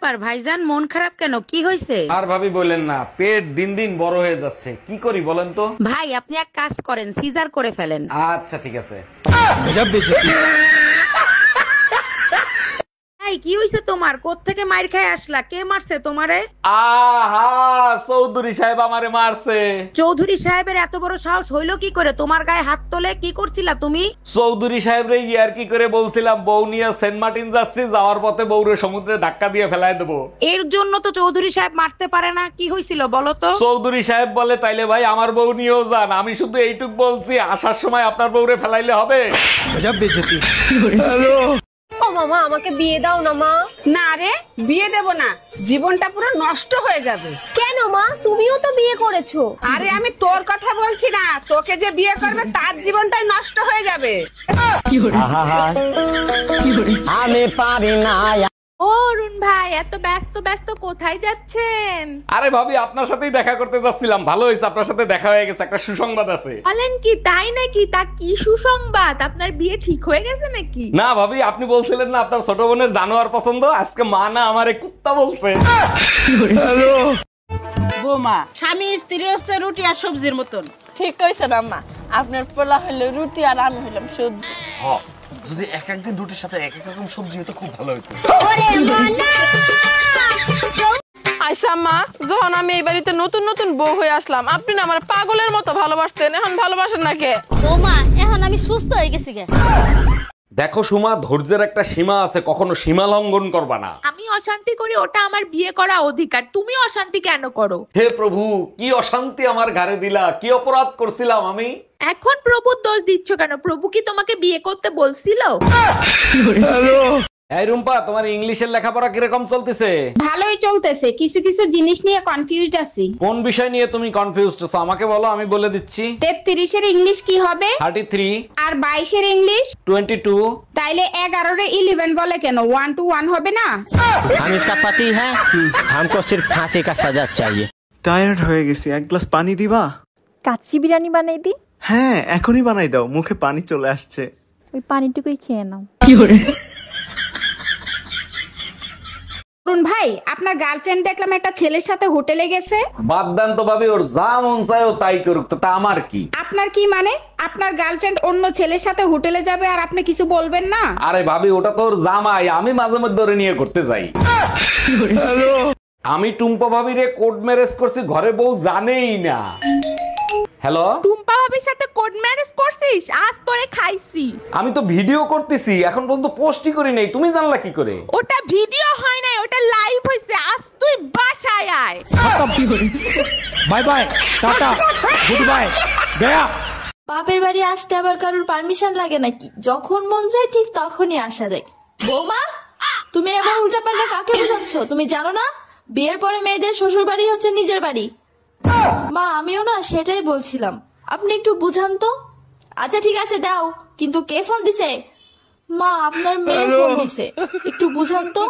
আর ভাইজান মন খারাপ কেন, কি হয়েছে? আর ভাবি বলেন না, পেট দিন দিন বড় হয়ে যাচ্ছে, কি করি বলেন তো? ভাই আপনি এক কাজ করেন, সিজার করে ফেলেন। আচ্ছা ঠিক আছে। কি হয়েছে তোমার? কোত্থেকে মাইর খায় আসলা? কে মারছে তোমারে? আহা, চৌধুরী সাহেব আমারে মারছে। চৌধুরী সাহেবের এত বড় সাহস হইলো কি করে তোমার গায়ে হাত তোলে? কি করছিলা তুমি? চৌধুরী সাহেব রে ইয়ার কি করে বলছিলাম বউ নিয়ে সেন্ট মার্টিন যাচ্ছি, যাওয়ার পথে বউরে সমুদ্রে ধাক্কা দিয়ে ফেলায় দেবো। এর জন্য তো চৌধুরী সাহেব মারতে পারে না। কি হয়েছিল বলো তো? চৌধুরী সাহেব বলে তাইলে ভাই আমার বউ নিয়েও যান। আমি শুধু এইটুক বলছি, আসার সময় আপনার বউরে ফেলাইলে হবে। ও মামা, আমাকে বিয়ে দাও না মা। না রে, বিয়ে দেব না, জীবনটা পুরো নষ্ট হয়ে যাবে। কেন মা, তুমিও তো বিয়ে করেছো। আরে আমি তোর কথা বলছি না, তোকে যে বিয়ে করবে তার জীবনটাই নষ্ট হয়ে যাবে। আমি পারি না। ও অরুণ ভাই, এত ব্যস্ত ব্যস্ত কোথায় যাচ্ছেন? আরে ভাবি আপনার সাথেই দেখা করতে যাচ্ছিলাম। ভালো হয়েছে আপনার সাথে দেখা হয়ে গেছে, একটা সুসংবাদ আছে। বলেন কি, তাই নাকি? তা কি সুসংবাদ? আপনার বিয়ে ঠিক হয়ে গেছে নাকি? না ভাবি, আপনি বলছিলেন না আপনার ছোট বোনের জানোয়ার পছন্দ, আজকে মা না আমারে কুত্তা বলছে। বৌমা, স্বামী স্ত্রী হচ্ছে রুটি আর সবজির মতন। ঠিক কইছেন আম্মা, আপনার পোলা হইলো রুটি আর আমি হইলাম সবজি। যদি এক একদিন রুটির সাথে এক এক রকম সবজি হতো খুব ভালো হতো। আইসা আম্মা, যখন আমি এই বাড়িতে নতুন নতুন বউ হয়ে আসলাম, আপনি না আমার পাগলের মতো ভালোবাসতেন, এখন ভালোবাসেন না কে? বৌমা, এখন আমি সুস্থ হয়ে গেছি গে। দেখো সুমা, ধৈর্যের একটা সীমা আছে, কখনো সীমা লঙ্ঘন করবা না। আমি অশান্তি করি, ওটা আমার বিয়ে করা অধিকার। তুমি অশান্তি কেন করো? হে প্রভু, কি অশান্তি আমার ঘাড়ে দিলা, কি অপরাধ করছিলাম আমি? এখন প্রভুর দোষ দিচ্ছ কেন? প্রভু কি তোমাকে বিয়ে করতে বলছিল? এই রুম্পা, তোমার ইংলিশের লেখাপড়া কিরকম চলতেছে? ভালোই চলতেছে, কিছু কিছু জিনিস নিয়ে কনফিউজড আছি। কোন বিষয় নিয়ে তুমি কনফিউজড আছো আমাকে বলো, আমি বলে দিচ্ছি। 33 এর ইংলিশ কি হবে? 33। আর 22 এর ইংলিশ 22। তাইলে 11 রে 11 বলে কেন? 1 to 1 হবে না? हम इसका पति है, हमको सिर्फ फांसी का सजा चाहिए। টায়ার্ড হয়ে গেছি, এক গ্লাস পানি দিবা? কাচ্চি বিরিয়ানি বানাই দি? হ্যাঁ, এখনই বানাই দাও, মুখে পানি চলে আসছে। ওই পানিটুকুই খেয়ে নাও। অরুণ ভাই, আপনার গার্লফ্রেন্ড দেখলাম একটা ছেলের সাথে হোটেলে গেছে। বাদ দেন তো ভাবি, ওর যা মন চায় ও তাই করুক, তো তা আমার কি? আপনার কি মানে? আপনার গার্লফ্রেন্ড অন্য ছেলের সাথে হোটেলে যাবে আর আপনি কিছু বলবেন না? আরে ভাবি, ওটা তো ওর জামাই, আমি মাঝে মধ্যে ওরে নিয়ে ঘুরতে যাই। আমি টুম্পা ভাবিরে কোড ম্যারেজ করছি, ঘরে বউ জানেই না। হ্যালো, টুম্পা ভাবির সাথে কোড ম্যারেজ করছিস? আজ তোরে খাইছি। আমি তো ভিডিও করতেছি, এখন পর্যন্ত পোস্টই করি নাই, তুমি জানলা কি করে? ওটা ভিডিও হয় নাই, ওটা লাইভ হইছে। আজ তুই বাসায় আয়। Bye bye, tata, good bye, गया। বাপের বাড়ি আসতে আবার কারোর পারমিশন লাগে নাকি? যখন মন চায় ঠিক তখনই আসা যায়। বৌমা, তুমি এবার উল্টাপাল্টা কাকে বোঝাচ্ছ? তুমি জানো না বিয়ের পরে মেয়েদের শ্বশুর বাড়ি হচ্ছে নিজের বাড়ি? মা, আমিও না সেটাই বলছিলাম, আপনি একটু বুঝান তো। আচ্ছা ঠিক আছে দাও, কিন্তু কে ফোন দিছে? মা, আপনার মেয়ে ফোন দিছে, একটু বুঝান তো।